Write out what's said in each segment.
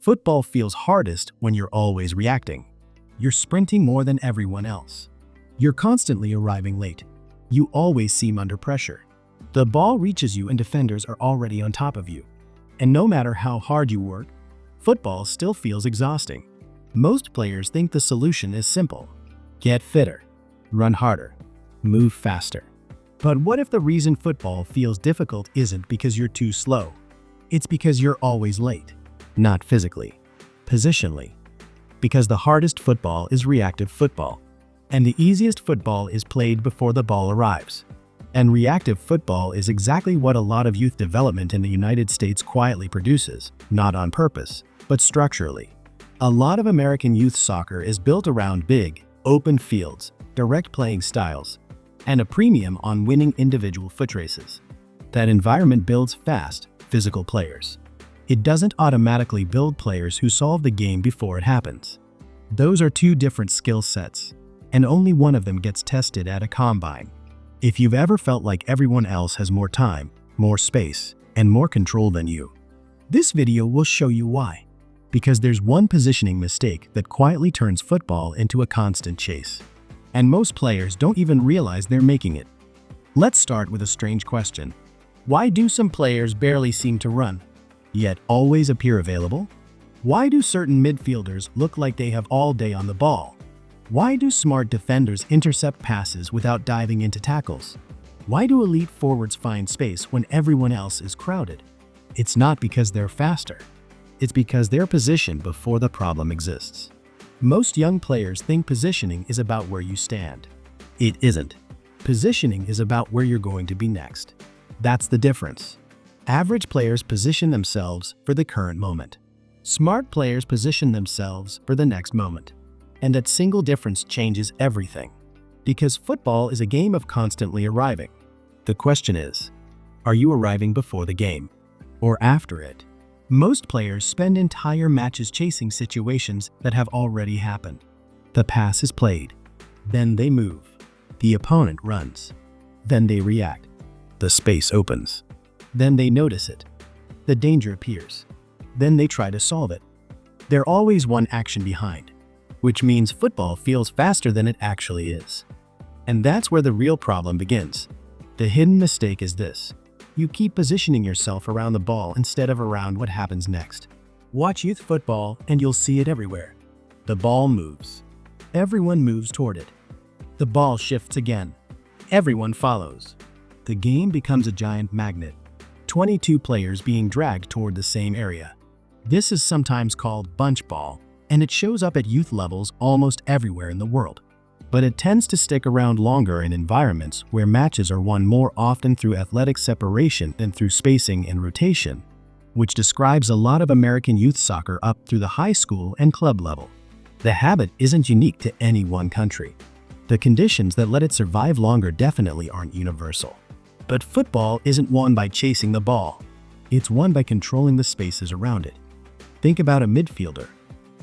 Football feels hardest when you're always reacting. You're sprinting more than everyone else. You're constantly arriving late. You always seem under pressure. The ball reaches you and defenders are already on top of you. And no matter how hard you work, football still feels exhausting. Most players think the solution is simple. Get fitter, run harder, move faster. But what if the reason football feels difficult isn't because you're too slow? It's because you're always late. Not physically, positionally. Because the hardest football is reactive football, and the easiest football is played before the ball arrives. And reactive football is exactly what a lot of youth development in the United States quietly produces, not on purpose, but structurally. A lot of American youth soccer is built around big, open fields, direct playing styles, and a premium on winning individual foot races. That environment builds fast, physical players. It doesn't automatically build players who solve the game before it happens. Those are two different skill sets, and only one of them gets tested at a combine. If you've ever felt like everyone else has more time, more space, and more control than you, this video will show you why. Because there's one positioning mistake that quietly turns football into a constant chase. And most players don't even realize they're making it. Let's start with a strange question. Why do some players barely seem to run, yet always appear available? Why do certain midfielders look like they have all day on the ball? Why do smart defenders intercept passes without diving into tackles? Why do elite forwards find space when everyone else is crowded? It's not because they're faster. It's because they're positioned before the problem exists. Most young players think positioning is about where you stand. It isn't. Positioning is about where you're going to be next. That's the difference. Average players position themselves for the current moment. Smart players position themselves for the next moment. And that single difference changes everything. Because football is a game of constantly arriving. The question is, are you arriving before the game or after it? Most players spend entire matches chasing situations that have already happened. The pass is played. Then they move. The opponent runs. Then they react. The space opens. Then they notice it. The danger appears. Then they try to solve it. They're always one action behind, which means football feels faster than it actually is. And that's where the real problem begins. The hidden mistake is this. You keep positioning yourself around the ball instead of around what happens next. Watch youth football and you'll see it everywhere. The ball moves. Everyone moves toward it. The ball shifts again. Everyone follows. The game becomes a giant magnet. 22 players being dragged toward the same area. This is sometimes called bunch ball, and it shows up at youth levels almost everywhere in the world. But it tends to stick around longer in environments where matches are won more often through athletic separation than through spacing and rotation, which describes a lot of American youth soccer up through the high school and club level. The habit isn't unique to any one country. The conditions that let it survive longer definitely aren't universal. But football isn't won by chasing the ball. It's won by controlling the spaces around it. Think about a midfielder.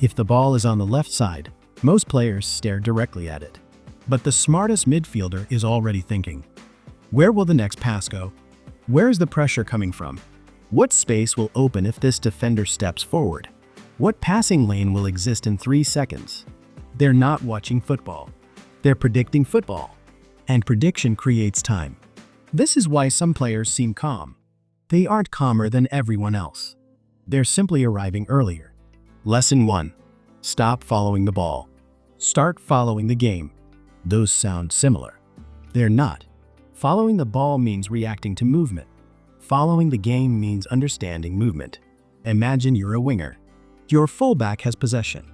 If the ball is on the left side, most players stare directly at it. But the smartest midfielder is already thinking, where will the next pass go? Where is the pressure coming from? What space will open if this defender steps forward? What passing lane will exist in 3 seconds? They're not watching football. They're predicting football. And prediction creates time. This is why some players seem calm. They aren't calmer than everyone else. They're simply arriving earlier. Lesson 1. Stop following the ball. Start following the game. Those sound similar. They're not. Following the ball means reacting to movement. Following the game means understanding movement. Imagine you're a winger. Your fullback has possession.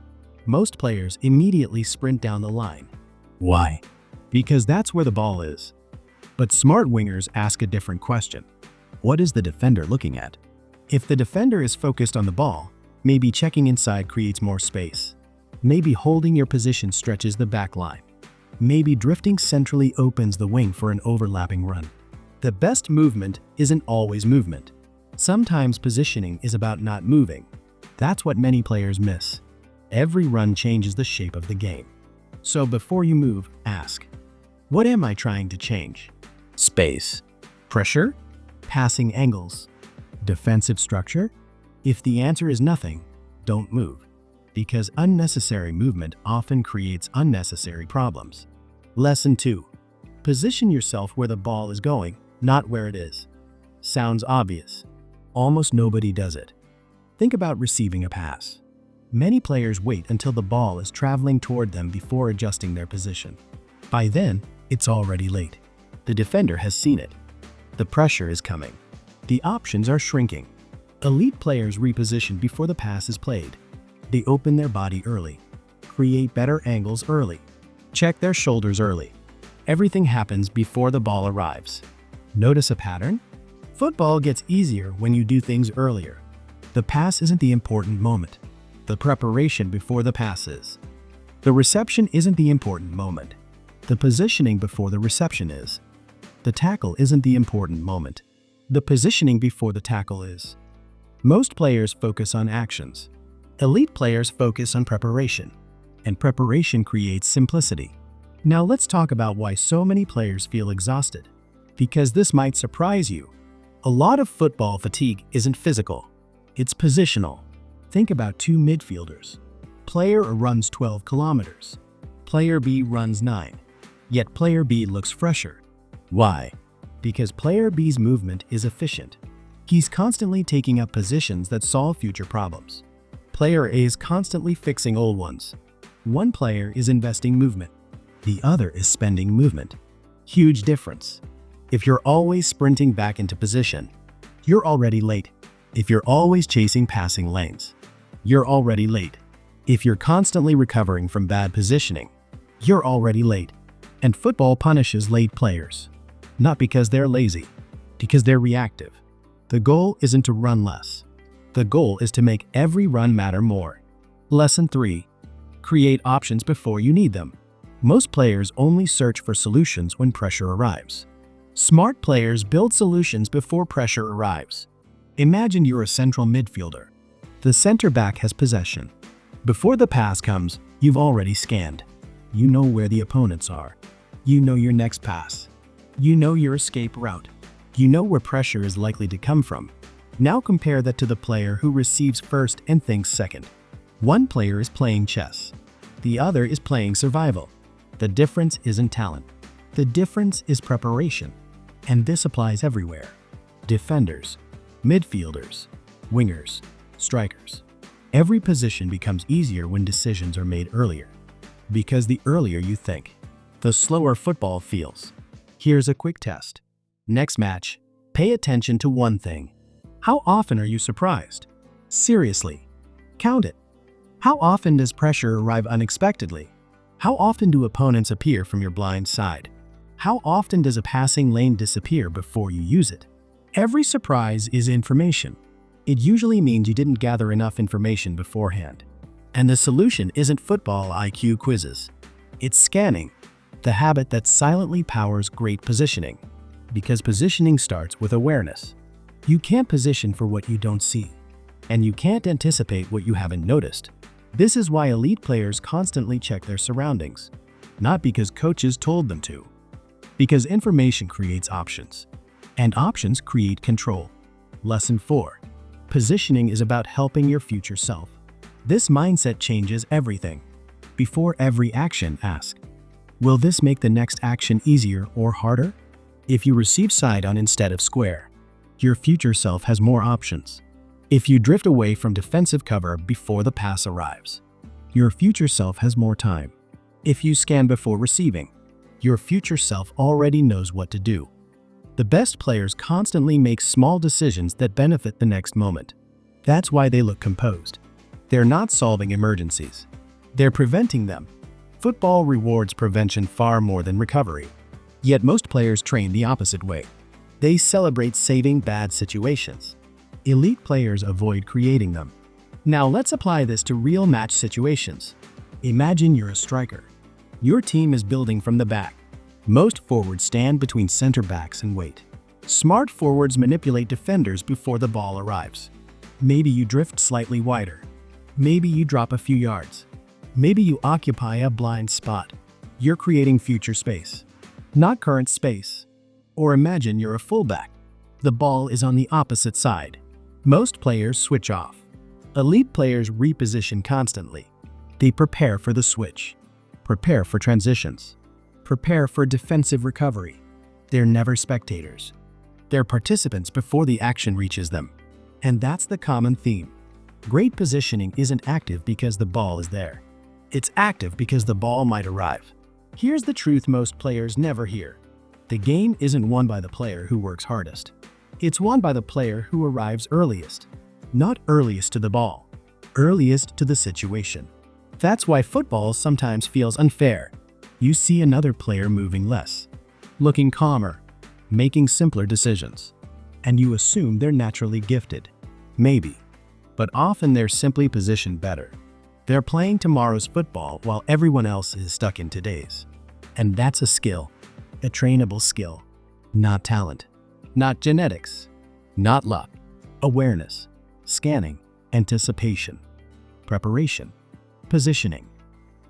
Most players immediately sprint down the line. Why? Because that's where the ball is. But smart wingers ask a different question. What is the defender looking at? If the defender is focused on the ball, maybe checking inside creates more space. Maybe holding your position stretches the back line. Maybe drifting centrally opens the wing for an overlapping run. The best movement isn't always movement. Sometimes positioning is about not moving. That's what many players miss. Every run changes the shape of the game. So before you move, ask, what am I trying to change? Space? Pressure? Passing angles? Defensive structure? If the answer is nothing, Don't move. Because unnecessary movement often creates unnecessary problems. Lesson 2. Position yourself where the ball is going, not where it is. Sounds obvious. Almost nobody does it. Think about receiving a pass. Many players wait until the ball is traveling toward them before adjusting their position. By then, it's already late. The defender has seen it. The pressure is coming. The options are shrinking. Elite players reposition before the pass is played. They open their body early, create better angles early, check their shoulders early. Everything happens before the ball arrives. Notice a pattern? Football gets easier when you do things earlier. The pass isn't the important moment. The preparation before the pass is. The reception isn't the important moment. The positioning before the reception is. The tackle isn't the important moment. The positioning before the tackle is. Most players focus on actions. Elite players focus on preparation. And preparation creates simplicity. Now let's talk about why so many players feel exhausted. Because this might surprise you. A lot of football fatigue isn't physical. It's positional. Think about two midfielders. Player A runs 12 kilometers. Player B runs 9. Yet player B looks fresher. Why? Because player B's movement is efficient. He's constantly taking up positions that solve future problems. Player A is constantly fixing old ones. One player is investing movement. The other is spending movement. Huge difference. If you're always sprinting back into position, you're already late. If you're always chasing passing lanes, you're already late. If you're constantly recovering from bad positioning, you're already late. And football punishes late players. Not because they're lazy, because they're reactive. The goal isn't to run less. The goal is to make every run matter more. Lesson 3. Create options before you need them. Most players only search for solutions when pressure arrives. Smart players build solutions before pressure arrives. Imagine you're a central midfielder. The center back has possession. Before the pass comes, you've already scanned. You know where the opponents are. You know your next pass. You know your escape route. You know where pressure is likely to come from. Now compare that to the player who receives first and thinks second. One player is playing chess. The other is playing survival. The difference isn't talent. The difference is preparation. And this applies everywhere. Defenders, midfielders, wingers, strikers. Every position becomes easier when decisions are made earlier. Because the earlier you think, the slower football feels. Here's a quick test. Next match, pay attention to one thing. How often are you surprised? Seriously, count it. How often does pressure arrive unexpectedly? How often do opponents appear from your blind side? How often does a passing lane disappear before you use it? Every surprise is information. It usually means you didn't gather enough information beforehand. And the solution isn't football IQ quizzes. It's scanning, the habit that silently powers great positioning. Because positioning starts with awareness. You can't position for what you don't see. And you can't anticipate what you haven't noticed. This is why elite players constantly check their surroundings. Not because coaches told them to. Because information creates options. And options create control. Lesson 4. Positioning is about helping your future self. This mindset changes everything. Before every action, ask, will this make the next action easier or harder? If you receive side on instead of square, your future self has more options. If you drift away from defensive cover before the pass arrives, your future self has more time. If you scan before receiving, your future self already knows what to do. The best players constantly make small decisions that benefit the next moment. That's why they look composed. They're not solving emergencies. They're preventing them. Football rewards prevention far more than recovery. Yet most players train the opposite way. They celebrate saving bad situations. Elite players avoid creating them. Now let's apply this to real match situations. Imagine you're a striker. Your team is building from the back. Most forwards stand between center backs and wait. Smart forwards manipulate defenders before the ball arrives. Maybe you drift slightly wider. Maybe you drop a few yards. Maybe you occupy a blind spot. You're creating future space, not current space. Or imagine you're a fullback. The ball is on the opposite side. Most players switch off. Elite players reposition constantly. They prepare for the switch, prepare for transitions, prepare for defensive recovery. They're never spectators. They're participants before the action reaches them. And that's the common theme. Great positioning isn't active because the ball is there. It's active because the ball might arrive. Here's the truth most players never hear. The game isn't won by the player who works hardest. It's won by the player who arrives earliest. Not earliest to the ball, earliest to the situation. That's why football sometimes feels unfair. You see another player moving less, looking calmer, making simpler decisions, and you assume they're naturally gifted. Maybe. But often they're simply positioned better. They're playing tomorrow's football while everyone else is stuck in today's. And that's a skill, a trainable skill. Not talent, not genetics, not luck. Awareness, scanning, anticipation, preparation, positioning.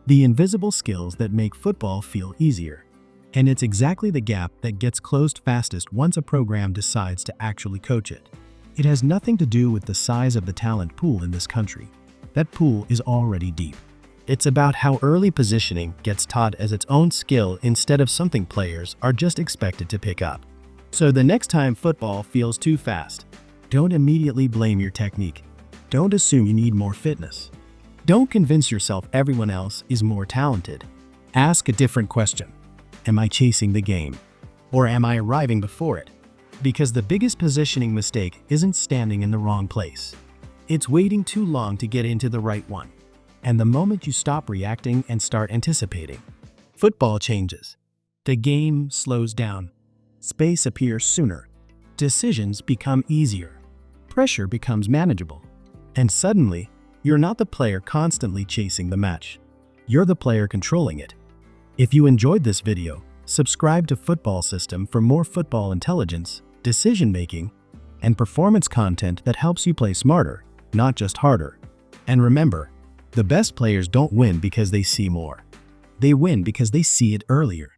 The invisible skills that make football feel easier. And it's exactly the gap that gets closed fastest once a program decides to actually coach it. It has nothing to do with the size of the talent pool in this country. That pool is already deep. It's about how early positioning gets taught as its own skill instead of something players are just expected to pick up. So the next time football feels too fast, don't immediately blame your technique. Don't assume you need more fitness. Don't convince yourself everyone else is more talented. Ask a different question. Am I chasing the game? Or am I arriving before it? Because the biggest positioning mistake isn't standing in the wrong place. It's waiting too long to get into the right one. And the moment you stop reacting and start anticipating, football changes. The game slows down. Space appears sooner. Decisions become easier. Pressure becomes manageable. And suddenly, you're not the player constantly chasing the match. You're the player controlling it. If you enjoyed this video, subscribe to Football System for more football intelligence, decision-making, and performance content that helps you play smarter, not just harder. And remember, the best players don't win because they see more. They win because they see it earlier.